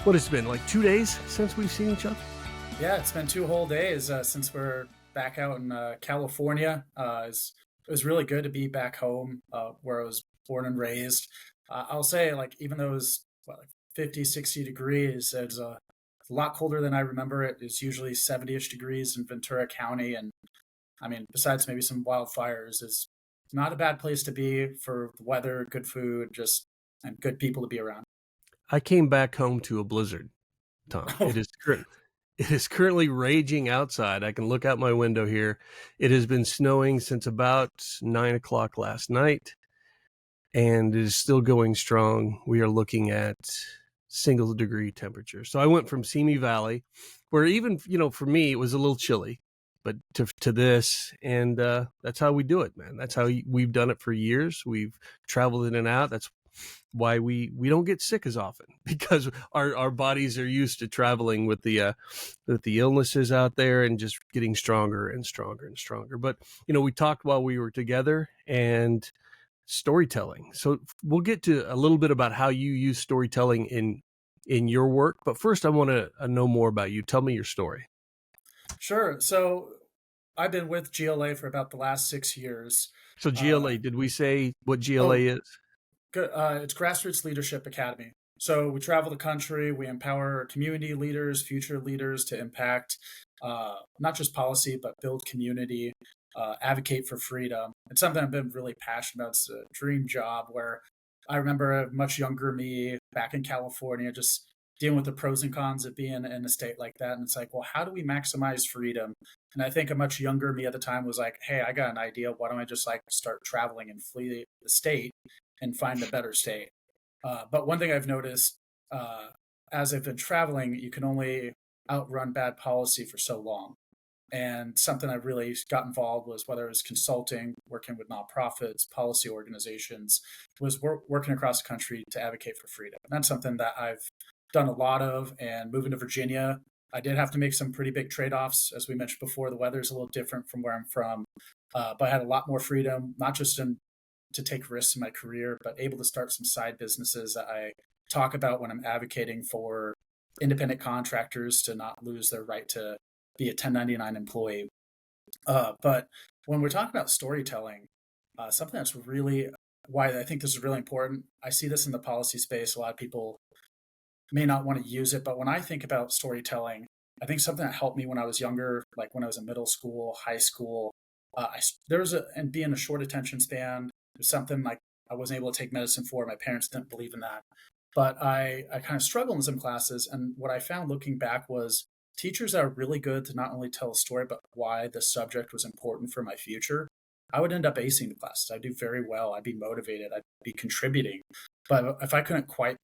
What has it been, like 2 days since we've seen each other? Yeah, it's been 2 whole days since we're back out in California. It was really good to be back home where I was born and raised. I'll say, like, even though it was like 50, 60 degrees, it's a lot colder than I remember it. It's usually 70-ish degrees in Ventura County. And I mean, besides maybe some wildfires, it's not a bad place to be for the weather, good food, just and good people to be around. I came back home to a blizzard, Tom. Oh, It is currently raging outside. I can look out my window here. It has been snowing since about 9 o'clock last night, and it is still going strong. We are looking at single degree temperature. So I went from Simi Valley, where even, for me, it was a little chilly, but to this, and that's how we do it, man. That's how we've done it for years. We've traveled in and out. That's why we don't get sick as often, because our bodies are used to traveling with the illnesses out there and just getting stronger and stronger and stronger. But we talked while we were together, and storytelling. So we'll get to a little bit about how you use storytelling in your work. But first, I want to know more about you. Tell me your story. sure. So I've been with GLA for about the last 6 years. So Uh, GLA, did we say what GLA oh, is? it's Grassroots Leadership Academy. So we travel the country, we empower community leaders, future leaders to impact not just policy, but build community, advocate for freedom. It's something I've been really passionate about. It's a dream job where I remember a much younger me back in California just dealing with the pros and cons of being in a state like that. And it's like, well, how do we maximize freedom? And I think a much younger me at the time was like, hey, I got an idea. Why don't I just like start traveling and flee the state and find a better state? But one thing I've noticed as I've been traveling, you can only outrun bad policy for so long. And something I really got involved was whether it was consulting, working with nonprofits, policy organizations, was working across the country to advocate for freedom. And that's something that I've done a lot of. And moving to Virginia, I did have to make some pretty big trade offs. As we mentioned before, the weather's a little different from where I'm from, but I had a lot more freedom, not just to take risks in my career, but able to start some side businesses that I talk about when I'm advocating for independent contractors to not lose their right to be a 1099 employee. But when we're talking about storytelling, something that's really why I think this is really important. I see this in the policy space. A lot of people may not want to use it, but when I think about storytelling, I think something that helped me when I was younger, like when I was in middle school, high school, there was and being a short attention span, there's something like I wasn't able to take medicine for. My parents didn't believe in that. But I kind of struggled in some classes. And what I found looking back was teachers that are really good to not only tell a story, but why the subject was important for my future. I would end up acing the classes. I'd do very well. I'd be motivated. I'd be contributing. But if I couldn't quite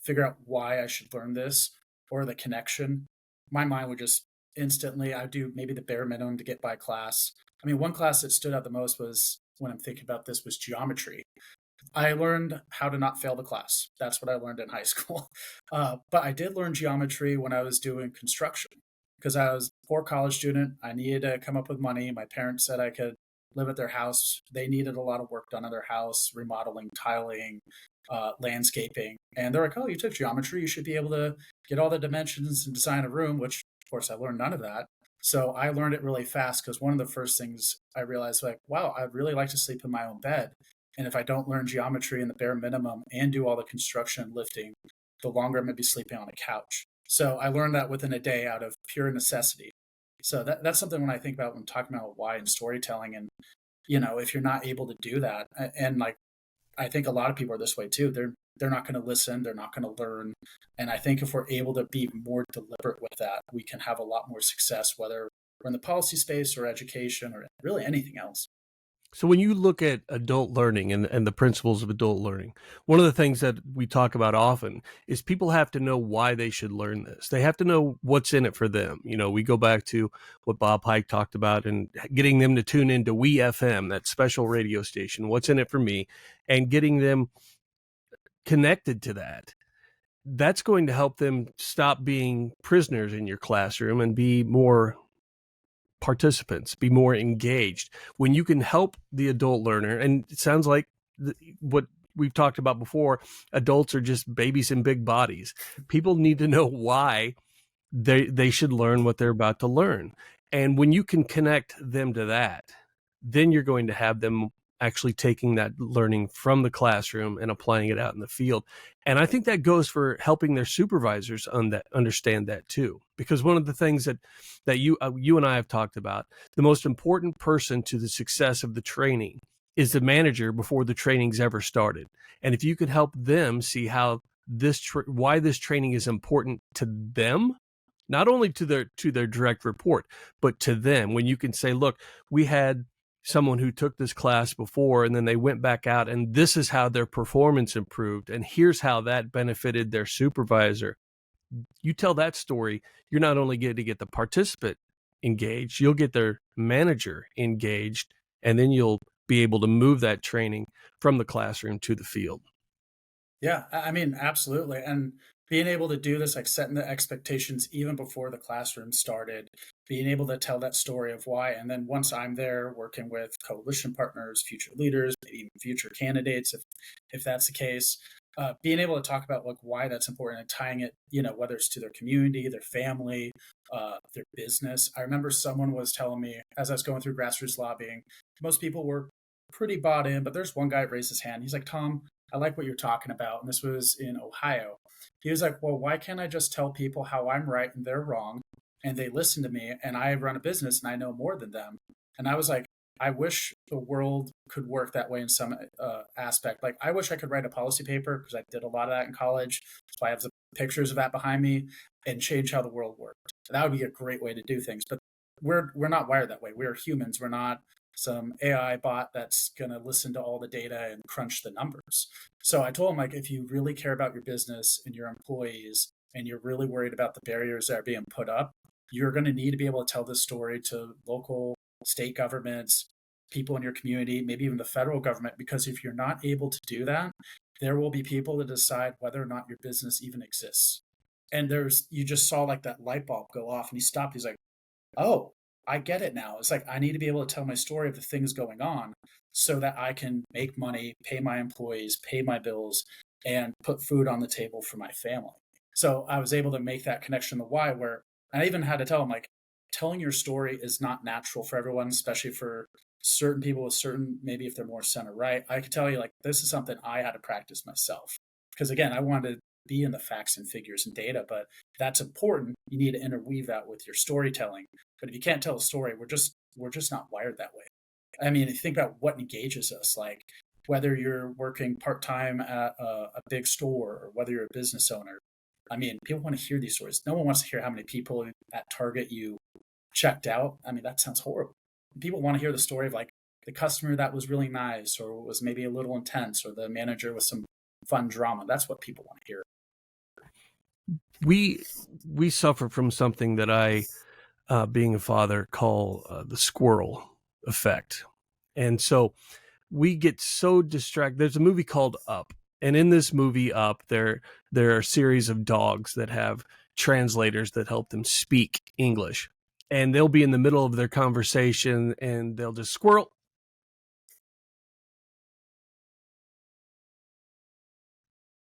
figure out why I should learn this or the connection, my mind would just instantly, I'd do maybe the bare minimum to get by class. I mean, one class that stood out the most was when I'm thinking about this was geometry. I learned how to not fail the class. That's what I learned in high school. But I did learn geometry when I was doing construction because I was a poor college student. I needed to come up with money. My parents said I could live at their house. They needed a lot of work done at their house, remodeling, tiling, landscaping. And they're like, oh, you took geometry. You should be able to get all the dimensions and design a room, which, of course, I learned none of that. So I learned it really fast because one of the first things I realized, like, wow, I'd really like to sleep in my own bed. And if I don't learn geometry in the bare minimum and do all the construction and lifting, the longer I'm going to be sleeping on a couch. So I learned that within a day out of pure necessity. So that's something when I think about when talking about why and storytelling. And, if you're not able to do that, and like, I think a lot of people are this way too. They're not going to listen. They're not going to learn. And I think if we're able to be more deliberate with that, we can have a lot more success, whether we're in the policy space or education or really anything else. So when you look at adult learning and the principles of adult learning, one of the things that we talk about often is people have to know why they should learn this. They have to know what's in it for them. We go back to what Bob Pike talked about and getting them to tune into We FM, that special radio station, what's in it for me, and getting them connected to that. That's going to help them stop being prisoners in your classroom and be more participants, be more engaged. When you can help the adult learner, and it sounds like what we've talked about before, adults are just babies in big bodies. People need to know why they should learn what they're about to learn. And when you can connect them to that, then you're going to have them actually taking that learning from the classroom and applying it out in the field. And I think that goes for helping their supervisors understand that too. Because one of the things that you and I have talked about, the most important person to the success of the training is the manager before the training's ever started. And if you could help them see how why this training is important to them, not only to their direct report, but to them, when you can say, look, we had someone who took this class before and then they went back out and this is how their performance improved. And here's how that benefited their supervisor. You tell that story, you're not only going to get the participant engaged, you'll get their manager engaged, and then you'll be able to move that training from the classroom to the field. Yeah, I mean, absolutely. And being able to do this, like setting the expectations even before the classroom started, being able to tell that story of why. And then once I'm there working with coalition partners, future leaders, maybe even future candidates, if that's the case, being able to talk about like why that's important and tying it, whether it's to their community, their family, their business. I remember someone was telling me as I was going through grassroots lobbying, most people were pretty bought in, but there's one guy that raised his hand. He's like, Tom, I like what you're talking about. And this was in Ohio. He was like, well, why can't I just tell people how I'm right and they're wrong? And they listen to me and I run a business and I know more than them. And I was like, I wish the world could work that way in some aspect. Like, I wish I could write a policy paper because I did a lot of that in college. So I have the pictures of that behind me and change how the world worked. That would be a great way to do things. But we're not wired that way. We're humans. We're not some AI bot that's going to listen to all the data and crunch the numbers. So I told him, like, if you really care about your business and your employees and you're really worried about the barriers that are being put up, you're going to need to be able to tell this story to local, state governments, people in your community, maybe even the federal government, because if you're not able to do that, there will be people that decide whether or not your business even exists. And you just saw like that light bulb go off and he stopped. He's like, oh, I get it now. It's like, I need to be able to tell my story of the things going on so that I can make money, pay my employees, pay my bills, and put food on the table for my family. So I was able to make that connection to why, where I even had to tell them, like, telling your story is not natural for everyone, especially for certain people with certain, maybe if they're more center right. I could tell you, like, this is something I had to practice myself. Because again, I wanted to be in the facts and figures and data, but that's important. You need to interweave that with your storytelling. But if you can't tell a story, we're just not wired that way. I mean, think about what engages us, like whether you're working part-time at a big store or whether you're a business owner. I mean, people want to hear these stories. No one wants to hear how many people at Target you checked out. I mean, that sounds horrible. People want to hear the story of like the customer that was really nice or was maybe a little intense or the manager with some fun drama. That's what people want to hear. We suffer from something that I, being a father, call the squirrel effect. And so we get so distracted. There's a movie called Up. And in this movie, Up, there are a series of dogs that have translators that help them speak English. And they'll be in the middle of their conversation and they'll just squirrel.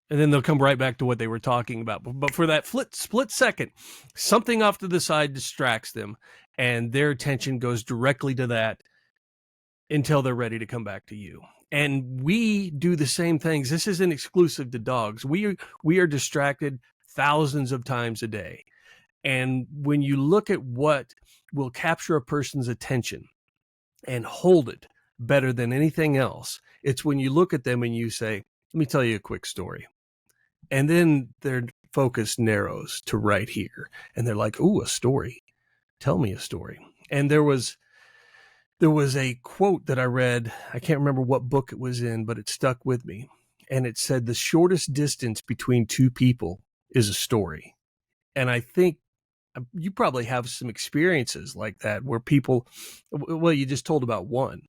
And then they'll come right back to what they were talking about. But for that split second, something off to the side distracts them and their attention goes directly to that until they're ready to come back to you. And we do the same things. This isn't exclusive to dogs. We are distracted thousands of times a day. And when you look at what will capture a person's attention and hold it better than anything else, it's when you look at them and you say, let me tell you a quick story. And then their focus narrows to right here. And they're like, ooh, a story. Tell me a story. And there was a quote that I read. I can't remember what book it was in, but it stuck with me. And it said, the shortest distance between two people is a story. And I think you probably have some experiences like that where people, well, you just told about one,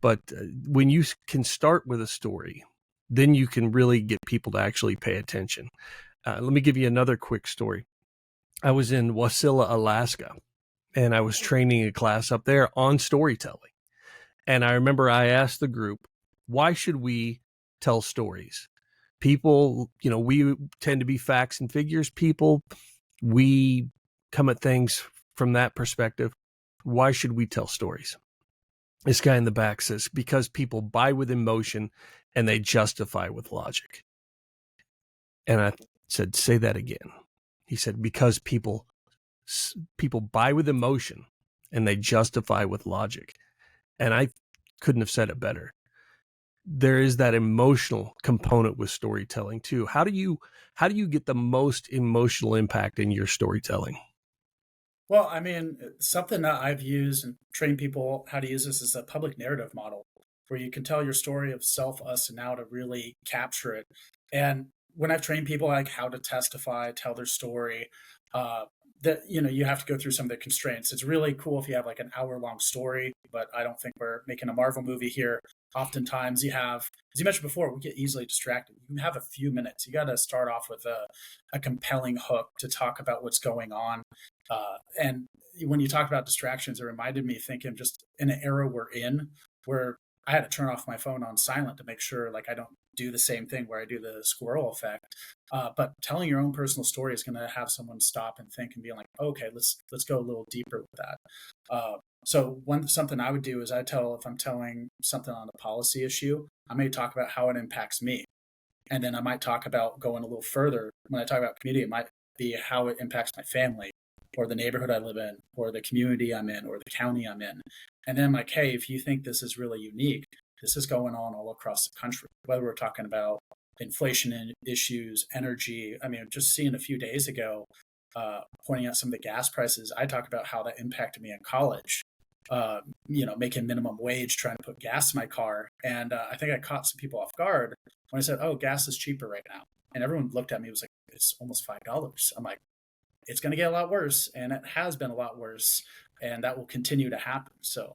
but when you can start with a story, then you can really get people to actually pay attention. Let me give you another quick story. I was in Wasilla, Alaska, and I was training a class up there on storytelling. And I remember I asked the group, why should we tell stories. People, we tend to be facts and figures people. We come at things from that perspective. Why should we tell stories? This guy in the back says, because people buy with emotion and they justify with logic. And I said, say that again. He said, because people buy with emotion and they justify with logic. And I couldn't have said it better. There is that emotional component with storytelling too. How do you get the most emotional impact in your storytelling? Well, I mean, something that I've used and trained people how to use this is a public narrative model where you can tell your story of self, us, and now to really capture it. And when I've trained people like how to testify, tell their story, uh, that you have to go through some of the constraints. It's really cool if you have like an hour long story, but I don't think we're making a Marvel movie here. Oftentimes, you have, as you mentioned before, we get easily distracted. You have a few minutes. You got to start off with a compelling hook to talk about what's going on. And when you talk about distractions, it reminded me thinking just in an era we're in where I had to turn off my phone on silent to make sure like I don't do the same thing where I do the squirrel effect. But telling your own personal story is going to have someone stop and think and be like, okay, let's go a little deeper with that. So something I would do is if I'm telling something on a policy issue, I may talk about how it impacts me. And then I might talk about going a little further. When I talk about community, it might be how it impacts my family or the neighborhood I live in or the community I'm in or the county I'm in. And then I'm like, hey, if you think this is really unique, this is going on all across the country, whether we're talking about inflation issues, energy. I mean, just seeing a few days ago, pointing out some of the gas prices, I talked about how that impacted me in college. Making minimum wage, trying to put gas in my car. And I think I caught some people off guard when I said, oh, gas is cheaper right now. And everyone looked at me, was like, it's almost $5. I'm like, it's going to get a lot worse. And it has been a lot worse. And that will continue to happen. So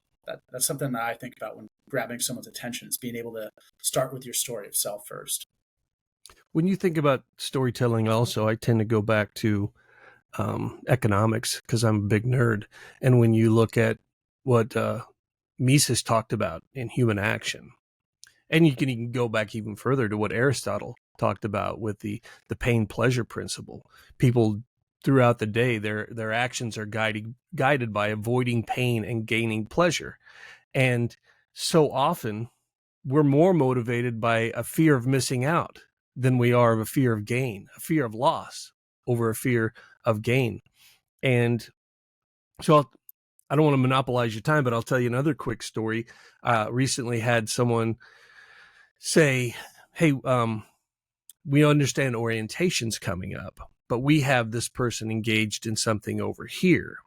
that's something that I think about when grabbing someone's attention is being able to start with your story of self first. When you think about storytelling also, I tend to go back to economics because I'm a big nerd. And when you look at what Mises talked about in human action, and you can even go back even further to what Aristotle talked about with the pain pleasure principle. People throughout the day, their actions are guided by avoiding pain and gaining pleasure. And so often we're more motivated by a fear of missing out than we are of a fear of gain, a fear of loss over a fear of gain. And so I don't want to monopolize your time, but I'll tell you another quick story. Recently had someone say, hey, we understand orientation's coming up, but we have this person engaged in something over here.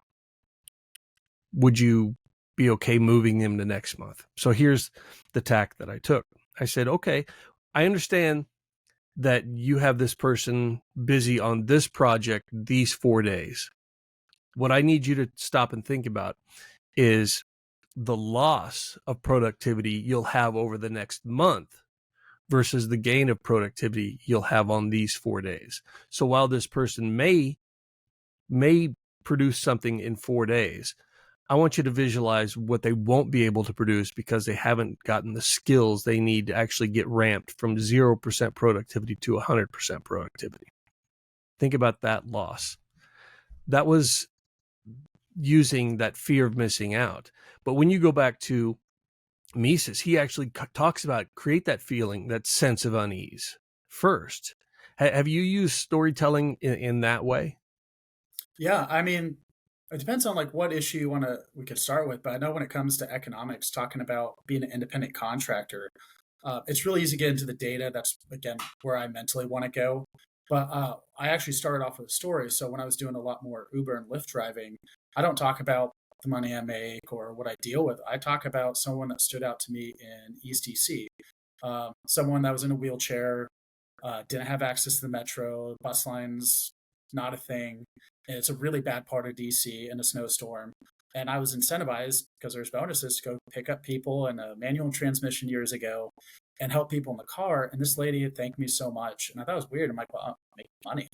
Would you be okay moving them to next month? So here's the tack that I took. I said, okay, I understand that you have this person busy on this project these 4 days. What I need you to stop and think about is the loss of productivity you'll have over the next month versus the gain of productivity you'll have on these 4 days. So while this person may produce something in 4 days, I want you to visualize what they won't be able to produce because they haven't gotten the skills they need to actually get ramped from 0% productivity to 100% productivity. Think about that loss. That was using that fear of missing out. But when you go back to Mises, he actually talks about create that feeling, that sense of unease first. Have you used storytelling in that way? Yeah, I mean, it depends on like what issue we could start with, but I know when it comes to economics, talking about being an independent contractor, it's really easy to get into the data. That's again where I mentally want to go. But I actually started off with a story. So when I was doing a lot more Uber and Lyft driving, I don't talk about the money I make or what I deal with. I talk about someone that stood out to me in East DC, someone that was in a wheelchair, didn't have access to the metro, bus lines, not a thing. And it's a really bad part of DC in a snowstorm. And I was incentivized because there's bonuses to go pick up people in a manual transmission years ago and help people in the car. And this lady had thanked me so much. And I thought it was weird. I'm like, well, I'm making money.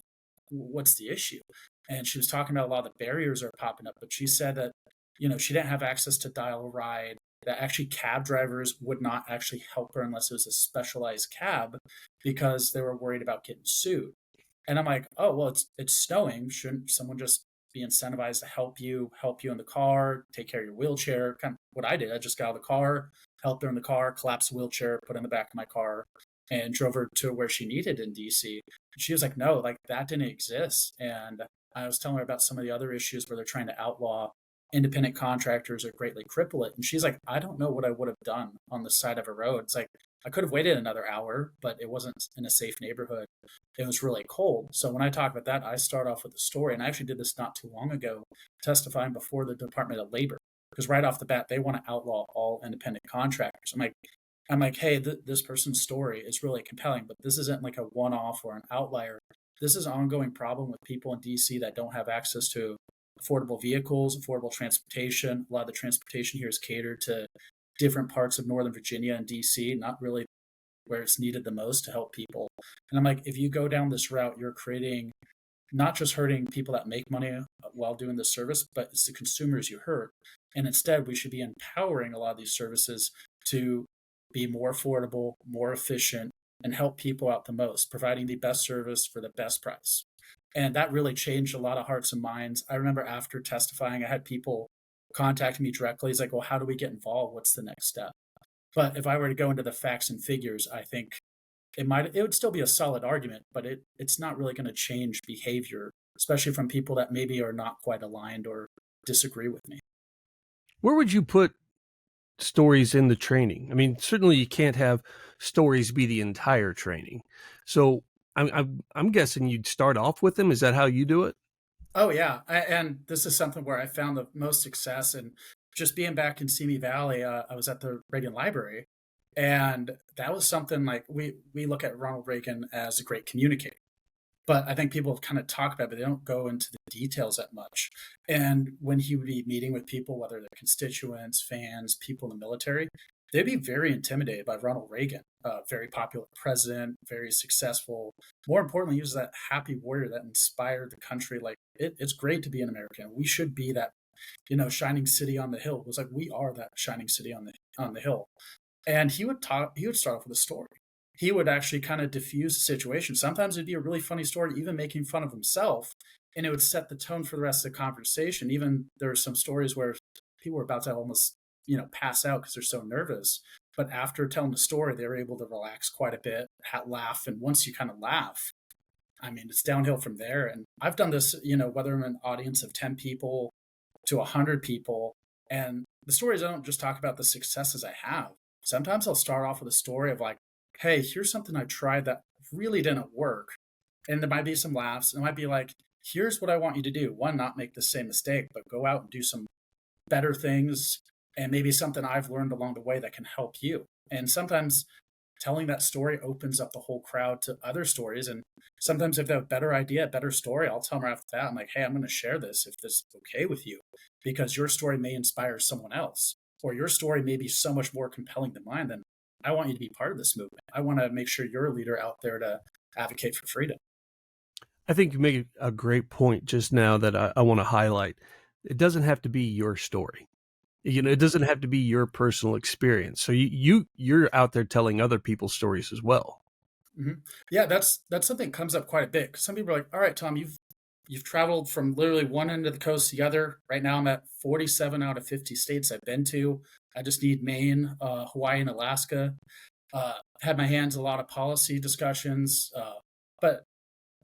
What's the issue? And she was talking about a lot of the barriers are popping up, but she said that, she didn't have access to dial a ride. that actually cab drivers would not actually help her unless it was a specialized cab because they were worried about getting sued. And I'm like, oh well, it's snowing. Shouldn't someone just be incentivized to help you in the car, take care of your wheelchair? Kind of what I did. I just got out of the car, helped her in the car, collapsed the wheelchair, put it in the back of my car, and drove her to where she needed in DC. And she was like, no, like that didn't exist. And I was telling her about some of the other issues where they're trying to outlaw independent contractors or greatly cripple it. And she's like, I don't know what I would have done on the side of a road. It's like I could have waited another hour, but it wasn't in a safe neighborhood. It was really cold. So when I talk about that, I start off with a story. And I actually did this not too long ago, testifying before the Department of Labor, because right off the bat, they want to outlaw all independent contractors. I'm like, hey, this person's story is really compelling, but this isn't like a one-off or an outlier. This is an ongoing problem with people in DC that don't have access to affordable vehicles, affordable transportation. A lot of the transportation here is catered to different parts of Northern Virginia and DC, not really where it's needed the most to help people. And I'm like, if you go down this route, you're creating not just hurting people that make money while doing this service, but it's the consumers you hurt. And instead, we should be empowering a lot of these services to be more affordable, more efficient, and help people out the most, providing the best service for the best price. And that really changed a lot of hearts and minds. I remember after testifying, I had people contact me directly. It's like, well, how do we get involved? What's the next step? But if I were to go into the facts and figures, I think it would still be a solid argument, but it's not really going to change behavior, especially from people that maybe are not quite aligned or disagree with me. Where would you put stories in the training? I mean, certainly you can't have stories be the entire training. So I'm guessing you'd start off with them. Is that how you do it? Oh yeah, and this is something where I found the most success. And just being back in Simi Valley, I was at the Reagan Library, and that was something like we look at Ronald Reagan as a great communicator. But I think people kind of talk about it, but they don't go into the details that much. And when he would be meeting with people, whether they're constituents, fans, people in the military, they'd be very intimidated by Ronald Reagan, a very popular president, very successful. More importantly, he was that happy warrior that inspired the country. Like it's great to be an American. We should be that, shining city on the hill. It was like we are that shining city on the hill. And he would start off with a story. He would actually kind of diffuse the situation. Sometimes it'd be a really funny story, even making fun of himself, and it would set the tone for the rest of the conversation. Even there were some stories where people were about to almost, pass out because they're so nervous. But after telling the story, they were able to relax quite a bit, laugh. And once you kind of laugh, I mean, it's downhill from there. And I've done this, whether I'm an audience of 10 people to 100 people. And the stories, I don't just talk about the successes I have. Sometimes I'll start off with a story of like, hey, here's something I tried that really didn't work. And there might be some laughs. It might be like, here's what I want you to do. One, not make the same mistake, but go out and do some better things and maybe something I've learned along the way that can help you. And sometimes telling that story opens up the whole crowd to other stories. And sometimes if they have a better idea, a better story, I'll tell them after that, I'm like, hey, I'm going to share this if this is okay with you, because your story may inspire someone else, or your story may be so much more compelling than mine. Then I want you to be part of this movement. I want to make sure you're a leader out there to advocate for freedom. I think you make a great point just now that I want to highlight. It doesn't have to be your story. It doesn't have to be your personal experience. So you're out there telling other people's stories as well. Mm-hmm. Yeah, that's something that comes up quite a bit. 'Cause some people are like, all right, Tom, you've traveled from literally one end of the coast to the other. Right now I'm at 47 out of 50 states I've been to. I just need Maine, Hawaii, and Alaska. Had my hands in a lot of policy discussions. But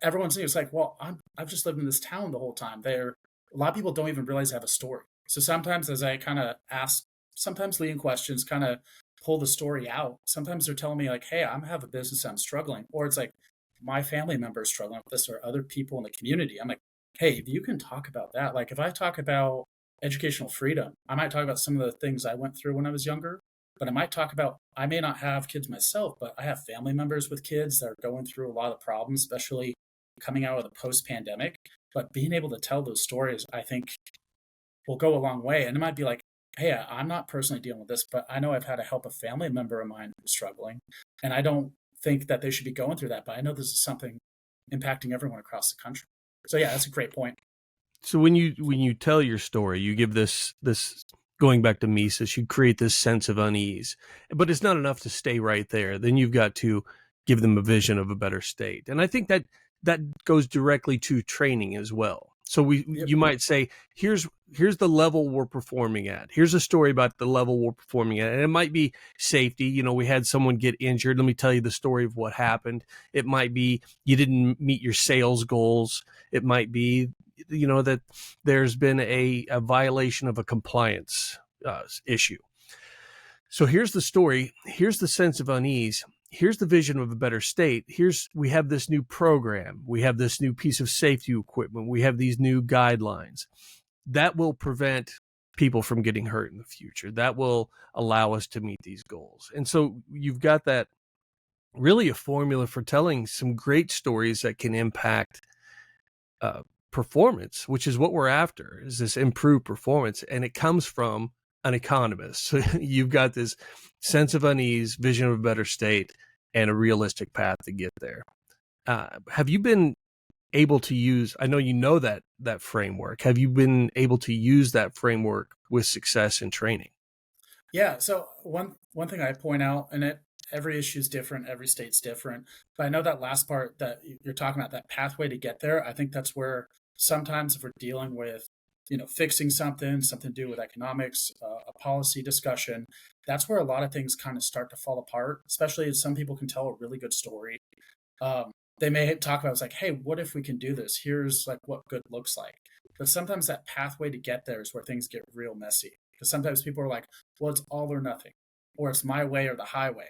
everyone's it's like, well, I've just lived in this town the whole time. A lot of people don't even realize I have a story. So sometimes as I kind of ask, sometimes leading questions, kind of pull the story out. Sometimes they're telling me like, hey, I have a business, I'm struggling. Or it's like my family member is struggling with this, or other people in the community. I'm like, hey, if you can talk about that, like if I talk about educational freedom, I might talk about some of the things I went through when I was younger, but I may not have kids myself, but I have family members with kids that are going through a lot of problems, especially coming out of the post-pandemic. But being able to tell those stories, I think, will go a long way. And it might be like, hey, I'm not personally dealing with this, but I know I've had to help a family member of mine who's struggling. And I don't think that they should be going through that, but I know this is something impacting everyone across the country. So yeah, that's a great point. So when you tell your story, you give this going back to Mises, you create this sense of unease. But it's not enough to stay right there. Then you've got to give them a vision of a better state. And I think that goes directly to training as well. So Yep. you might say, here's the level we're performing at. Here's a story about the level we're performing at. And it might be safety. You know, we had someone get injured. Let me tell you the story of what happened. It might be you didn't meet your sales goals. It might be, you know, that there's been a violation of a compliance issue. So here's the story. Here's the sense of unease. Here's the vision of a better state. We have this new program. We have this new piece of safety equipment. We have these new guidelines that will prevent people from getting hurt in the future. That will allow us to meet these goals. And so you've got that really a formula for telling some great stories that can impact performance, which is what we're after, is this improved performance. And it comes from an economist. So you've got this sense of unease, vision of a better state, and a realistic path to get there. Have you been able to use, I know you know that framework, have you been able to use that framework with success in training? Yeah. So one thing I point out, and every issue is different, every state's different, but I know that last part that you're talking about, that pathway to get there. I think that's where sometimes if we're dealing with, fixing something to do with economics, a policy discussion, that's where a lot of things kind of start to fall apart. Especially as some people can tell a really good story. They may talk about it's like, hey, what if we can do this? Here's like what good looks like. But sometimes that pathway to get there is where things get real messy. Because sometimes people are like, well, it's all or nothing, or it's my way or the highway.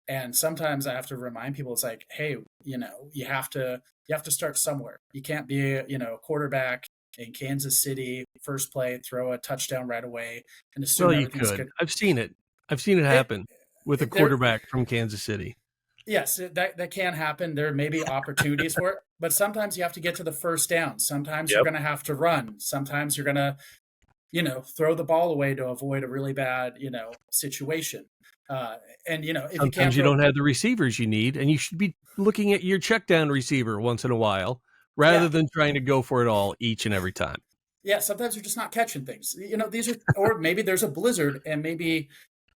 And sometimes I have to remind people, it's like, hey, you have to start somewhere. You can't be, a quarterback in Kansas City, first play, throw a touchdown right away, and assume Well, you everything's could. good. I've seen it. I've seen it It, happen with a there, quarterback from Kansas City. yes, that can happen. There may be opportunities for it, but sometimes you have to get to the first down. Sometimes you're Yep. going to have to run. Sometimes you're going to, throw the ball away to avoid a really bad, situation. And if you can't Sometimes you throw, don't have the receivers you need, and you should be looking at your check down receiver once in a while rather yeah, than trying to go for it all each and every time. yeah, sometimes you're just not catching things. These are, or maybe there's a blizzard, and maybe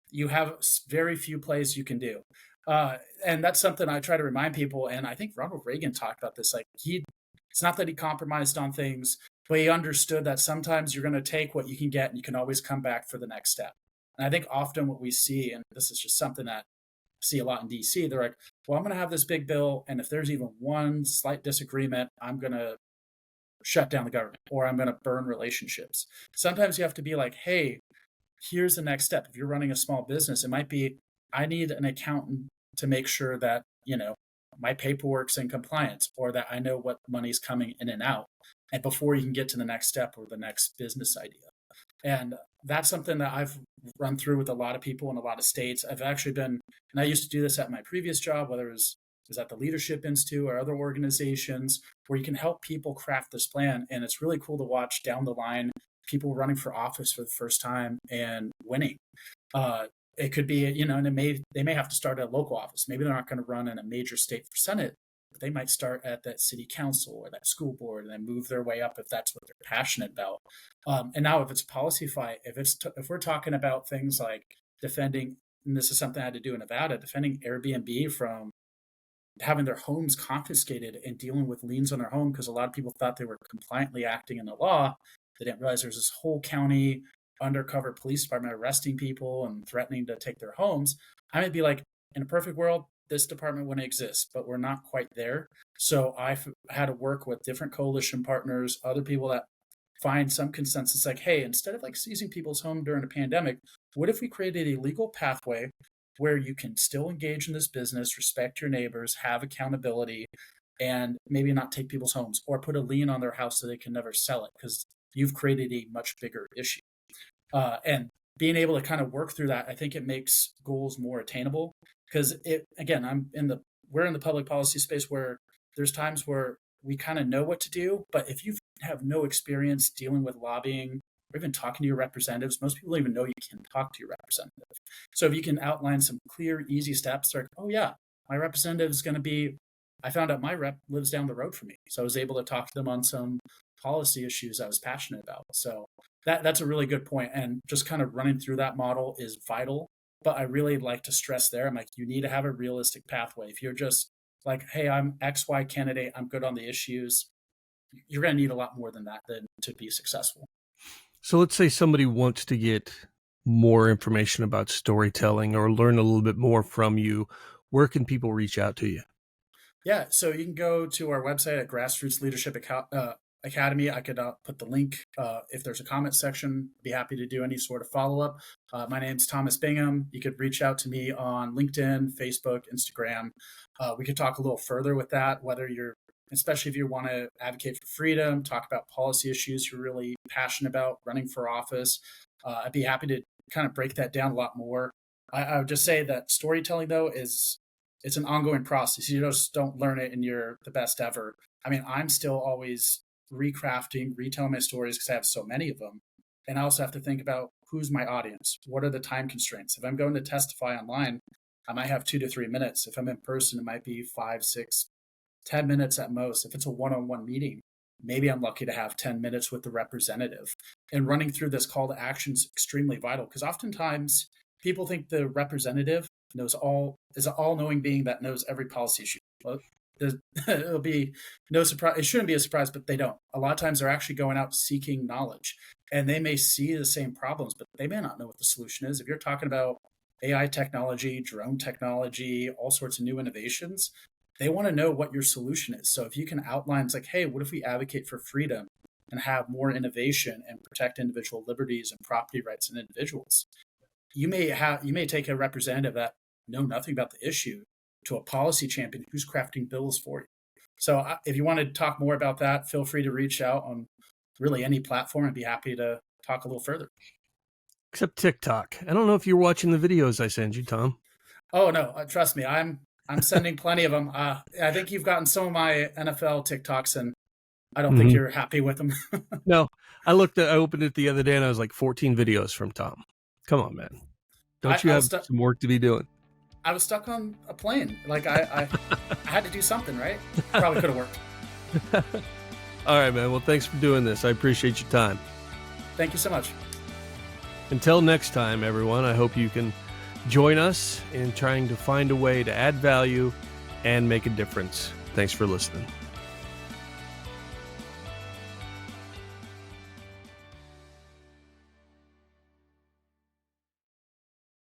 you have very few plays you can do. And that's something I try to remind people. And I think Ronald Reagan talked about this. Like it's not that he compromised on things, but he understood that sometimes you're going to take what you can get and you can always come back for the next step. And I think often what we see, and this is just something that I see a lot in DC, they're like, well, I'm going to have this big bill. And if there's even one slight disagreement, I'm going to shut down the government or I'm going to burn relationships. Sometimes you have to be like, hey, here's the next step. If you're running a small business, it might be, I need an accountant to make sure that, my paperwork's in compliance or that I know what money's coming in and out. And before you can get to the next step or the next business idea. And that's something that I've run through with a lot of people in a lot of states. I've actually been, and I used to do this at my previous job, whether it was at the Leadership Institute or other organizations where you can help people craft this plan. And it's really cool to watch down the line people running for office for the first time and winning. It could be, and they may have to start at a local office. Maybe they're not going to run in a major state for Senate, but they might start at that city council or that school board and then move their way up if that's what they're passionate about. And now, if it's a policy fight, if we're talking about things like defending, and this is something I had to do in Nevada, defending Airbnb from having their homes confiscated and dealing with liens on their home because a lot of people thought they were compliantly acting in the law. They didn't realize there's this whole county undercover police department arresting people and threatening to take their homes. I might be like, in a perfect world, this department wouldn't exist, but we're not quite there. So I've had to work with different coalition partners, other people that find some consensus like, hey, instead of like seizing people's home during a pandemic, what if we created a legal pathway where you can still engage in this business, respect your neighbors, have accountability, and maybe not take people's homes or put a lien on their house so they can never sell it because you've created a much bigger issue. And being able to kind of work through that, I think it makes goals more attainable because we're in the public policy space where there's times where we kind of know what to do, but if you have no experience dealing with lobbying or even talking to your representatives, most people don't even know you can talk to your representative. So if you can outline some clear, easy steps, like, oh yeah, my representative is going to be, I found out my rep lives down the road from me. So I was able to talk to them on some policy issues I was passionate about. So That's a really good point, and just kind of running through that model is vital. But I really like to stress there, I'm like, you need to have a realistic pathway. If you're just like, hey, I'm XY candidate, I'm good on the issues, you're going to need a lot more than that then to be successful. So let's say somebody wants to get more information about storytelling or learn a little bit more from you. Where can people reach out to you? Yeah, so you can go to our website at Grassroots Leadership Academy. I could put the link if there's a comment section. Be happy to do any sort of follow up. My name's Thomas Bingham. You could reach out to me on LinkedIn, Facebook, Instagram. We could talk a little further with that, whether you're, especially if you want to advocate for freedom, talk about policy issues you're really passionate about, running for office. I'd be happy to kind of break that down a lot more. I would just say that storytelling, though, it's an ongoing process. You just don't learn it and you're the best ever. I mean, I'm still always recrafting, retelling my stories because I have so many of them. And I also have to think about who's my audience? What are the time constraints? If I'm going to testify online, I might have 2 to 3 minutes. If I'm in person, it might be 5, 6, 10 minutes at most. If it's a one-on-one meeting, maybe I'm lucky to have 10 minutes with the representative. And running through this call to action is extremely vital because oftentimes people think the representative is an all-knowing being that knows every policy issue. Well, it'll be no surprise. It shouldn't be a surprise, but they don't. A lot of times they're actually going out seeking knowledge, and they may see the same problems, but they may not know what the solution is. If you're talking about AI technology, drone technology, all sorts of new innovations, they want to know what your solution is. So if you can outline, it's like, hey, what if we advocate for freedom and have more innovation and protect individual liberties and property rights in individuals? You may take a representative that know nothing about the issue to a policy champion who's crafting bills for you. So if you want to talk more about that, feel free to reach out on really any platform. I'd be happy to talk a little further. Except TikTok. I don't know if you're watching the videos I send you, Tom. Oh no, trust me, I'm sending plenty of them. I think you've gotten some of my NFL TikToks, and I don't think you're happy with them. No, I opened it the other day, and I was like 14 videos from Tom. Come on, man. Don't you have some work to be doing? I was stuck on a plane. Like I had to do something, right? Probably could have worked. All right, man. Well, thanks for doing this. I appreciate your time. Thank you so much. Until next time, everyone, I hope you can join us in trying to find a way to add value and make a difference. Thanks for listening.